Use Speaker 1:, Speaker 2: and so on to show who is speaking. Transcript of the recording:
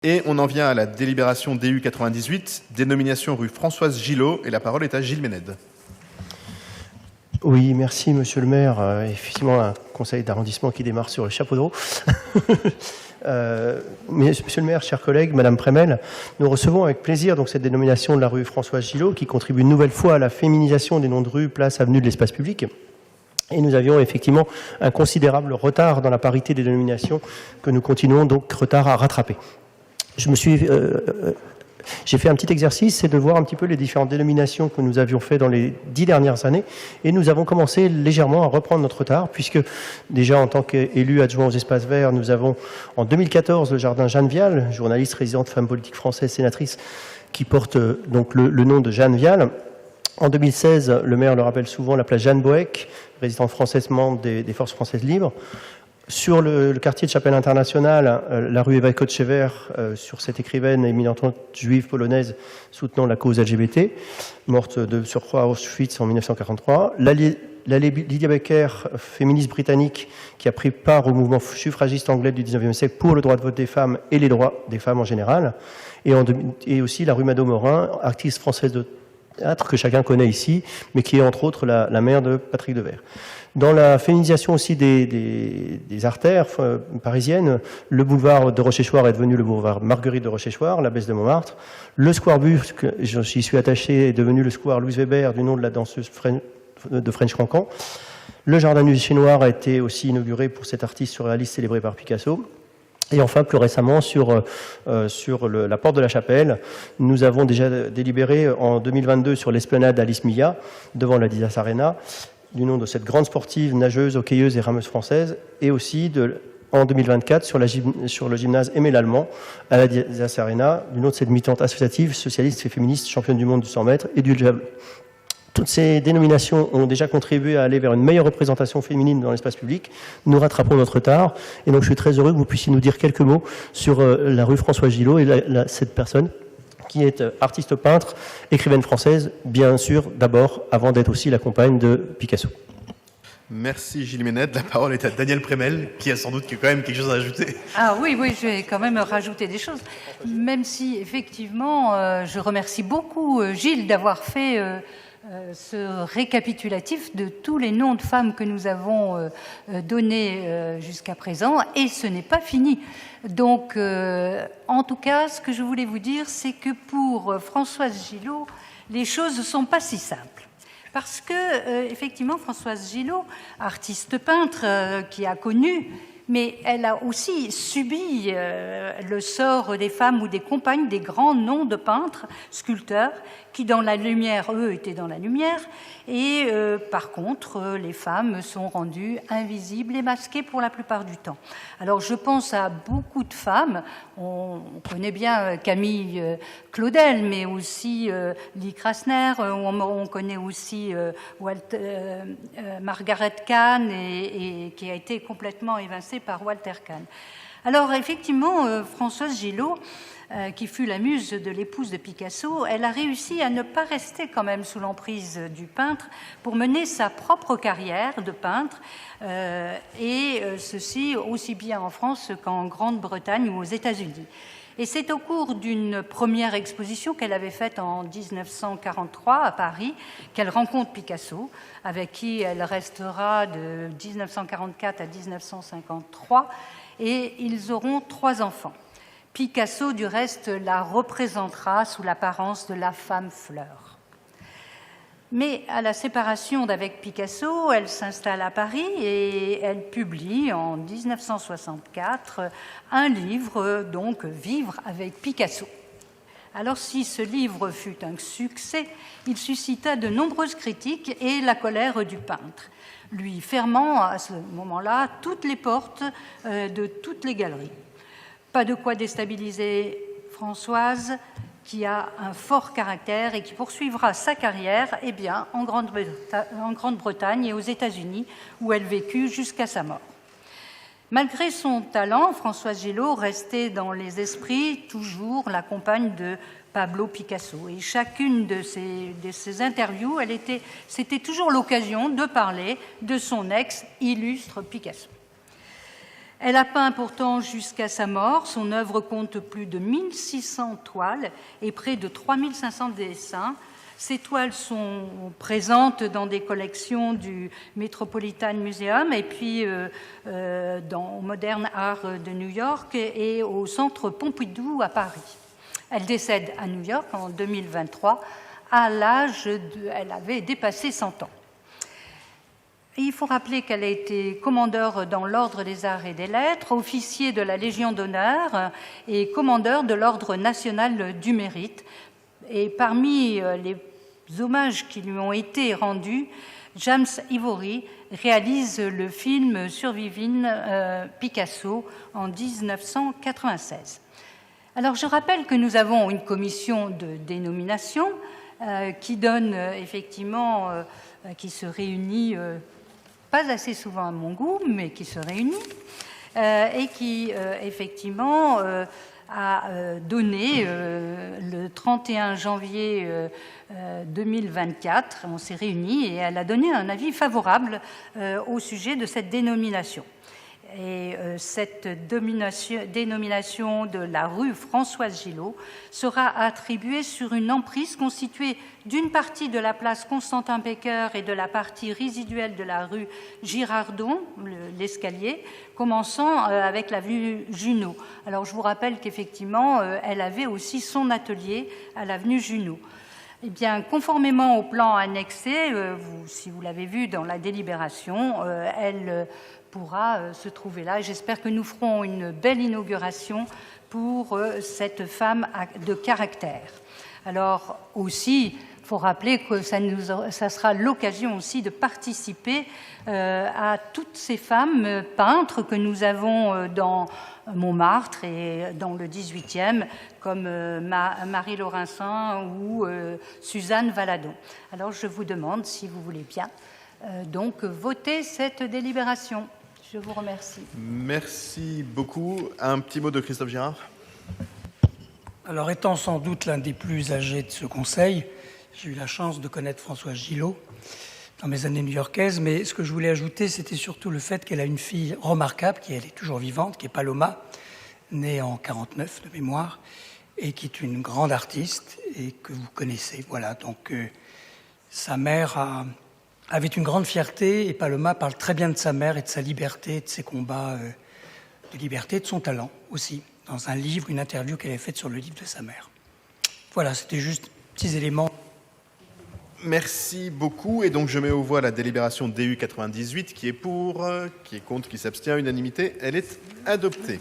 Speaker 1: Et on en vient à la délibération DU 98, dénomination rue Françoise Gillot, et la parole est à Gilles Ménède.
Speaker 2: Oui, merci Monsieur le maire. Effectivement, un conseil d'arrondissement qui démarre sur le chapeau de roue. Monsieur le maire, chers collègues, Madame Prémel, nous recevons avec plaisir donc cette dénomination de la rue Françoise Gillot qui contribue une nouvelle fois à la féminisation des noms de rues, places, avenues de l'espace public. Et nous avions effectivement un considérable retard dans la parité des dénominations que nous continuons donc retard à rattraper. J'ai fait un petit exercice, c'est de voir un petit peu les différentes dénominations que nous avions fait dans les 10 dernières années, et nous avons commencé légèrement à reprendre notre retard, puisque déjà en tant qu'élu adjoint aux espaces verts, nous avons en 2014 le jardin Jeanne Vial, journaliste résidente, femme politique française, sénatrice, qui porte donc le nom de Jeanne Vial. En 2016, le maire le rappelle souvent, la place Jeanne Boeck, résidente française, membre des Forces françaises libres. Sur le quartier de Chapelle Internationale, la rue Eva Kotchever, sur cette écrivaine éminente juive polonaise soutenant la cause LGBT, morte de surcroît à Auschwitz en 1943. L'allée Lydia Becker, féministe britannique, qui a pris part au mouvement suffragiste anglais du 19e siècle pour le droit de vote des femmes et les droits des femmes en général. Et aussi la rue Mado-Morin, artiste française de théâtre que chacun connaît ici, mais qui est entre autres la mère de Patrick Devers. Dans la féminisation aussi des artères parisiennes, le boulevard de Rochechouart est devenu le boulevard Marguerite de Rochechouart, l'abbesse de Montmartre. Le square Busque, j'y suis attaché, est devenu le square Louise Weber, du nom de la danseuse de French Cancan. Le jardin du Musée Noir a été aussi inauguré pour cet artiste surréaliste célébré par Picasso. Et enfin, plus récemment, sur la porte de la Chapelle, nous avons déjà délibéré en 2022 sur l'esplanade Alice Milla, devant la Didas Arena, du nom de cette grande sportive, nageuse, hockeyeuse et rameuse française, et aussi en 2024 sur le gymnase Aimé Lallemand à la Didas Arena, du nom de cette militante associative, socialiste et féministe, championne du monde du 100 mètres et du javelot. Toutes ces dénominations ont déjà contribué à aller vers une meilleure représentation féminine dans l'espace public. Nous rattrapons notre retard, et donc je suis très heureux que vous puissiez nous dire quelques mots sur la rue François Gillot et cette personne qui est artiste peintre, écrivaine française, bien sûr, d'abord, avant d'être aussi la compagne de Picasso.
Speaker 1: Merci Gilles Ménède. La parole est à Daniel Prémel, qui a sans doute quand même quelque chose à ajouter.
Speaker 3: Ah oui, je vais quand même rajouter des choses. Même si, effectivement, je remercie beaucoup Gilles d'avoir fait ce récapitulatif de tous les noms de femmes que nous avons donnés jusqu'à présent, et ce n'est pas fini. Donc, en tout cas, ce que je voulais vous dire, c'est que pour Françoise Gillot, les choses ne sont pas si simples. Parce que, effectivement, Françoise Gillot, artiste peintre qui a connu, mais elle a aussi subi le sort des femmes ou des compagnes des grands noms de peintres, sculpteurs, qui dans la lumière, eux, étaient dans la lumière, et par contre, les femmes sont rendues invisibles et masquées pour la plupart du temps. Alors je pense à beaucoup de femmes, on connaît bien Camille Claudel, mais aussi Lee Krasner, on connaît aussi Margaret Kahn, et qui a été complètement évincée par Walter Kahn. Alors effectivement, Françoise Gillot, qui fut la muse de l'épouse de Picasso, elle a réussi à ne pas rester quand même sous l'emprise du peintre pour mener sa propre carrière de peintre, et ceci aussi bien en France qu'en Grande-Bretagne ou aux États-Unis. Et c'est au cours d'une première exposition qu'elle avait faite en 1943 à Paris qu'elle rencontre Picasso, avec qui elle restera de 1944 à 1953, et ils auront 3 enfants. Picasso, du reste, la représentera sous l'apparence de la femme fleur. Mais à la séparation d'avec Picasso, elle s'installe à Paris et elle publie en 1964 un livre, donc Vivre avec Picasso. Alors si ce livre fut un succès, il suscita de nombreuses critiques et la colère du peintre, lui fermant à ce moment-là toutes les portes de toutes les galeries. Pas de quoi déstabiliser Françoise, qui a un fort caractère et qui poursuivra sa carrière en Grande-Bretagne et aux États-Unis, où elle vécut jusqu'à sa mort. Malgré son talent, Françoise Gillot restait dans les esprits toujours la compagne de Pablo Picasso. Et chacune de ces interviews, c'était toujours l'occasion de parler de son ex illustre Picasso. Elle a peint pourtant jusqu'à sa mort. Son œuvre compte plus de 1600 toiles et près de 3500 dessins. Ces toiles sont présentes dans des collections du Metropolitan Museum et puis au Modern Art de New York et au Centre Pompidou à Paris. Elle décède à New York en 2023 elle avait dépassé 100 ans. Il faut rappeler qu'elle a été commandeur dans l'Ordre des Arts et des Lettres, officier de la Légion d'honneur et commandeur de l'Ordre national du mérite. Et parmi les hommages qui lui ont été rendus, James Ivory réalise le film Surviving Picasso en 1996. Alors je rappelle que nous avons une commission de dénomination qui donne effectivement, qui se réunit pas assez souvent à mon goût, mais qui se réunit et qui effectivement a donné le 31 janvier 2024, on s'est réunis et elle a donné un avis favorable au sujet de cette dénomination. Et cette dénomination de la rue Françoise Gillot sera attribuée sur une emprise constituée d'une partie de la place Constantin-Pecker et de la partie résiduelle de la rue Girardon, l'escalier, commençant avec l'avenue Junot. Alors je vous rappelle qu'effectivement, elle avait aussi son atelier à l'avenue Junot. Eh bien, conformément au plan annexé, si vous l'avez vu dans la délibération, elle pourra se trouver là. Et j'espère que nous ferons une belle inauguration pour cette femme de caractère. Alors aussi, il faut rappeler que ça sera l'occasion aussi de participer à toutes ces femmes peintres que nous avons dans Montmartre et dans le 18e, comme Marie Laurencin ou Suzanne Valadon. Alors je vous demande, si vous voulez bien, donc voter cette délibération. Je vous remercie.
Speaker 1: Merci beaucoup. Un petit mot de Christophe Girard.
Speaker 4: Alors, étant sans doute l'un des plus âgés de ce conseil, j'ai eu la chance de connaître Françoise Gillot dans mes années new-yorkaises, mais ce que je voulais ajouter, c'était surtout le fait qu'elle a une fille remarquable, qui elle est toujours vivante, qui est Paloma, née en 49 de mémoire, et qui est une grande artiste et que vous connaissez. Voilà, donc sa mère avait une grande fierté, et Paloma parle très bien de sa mère et de sa liberté, de ses combats de liberté, de son talent aussi, dans un livre, une interview qu'elle avait faite sur le livre de sa mère. Voilà, c'était juste petits éléments.
Speaker 1: Merci beaucoup. Et donc je mets aux voix la délibération DU 98 qui est pour, qui est contre, qui s'abstient, unanimité. Elle est adoptée.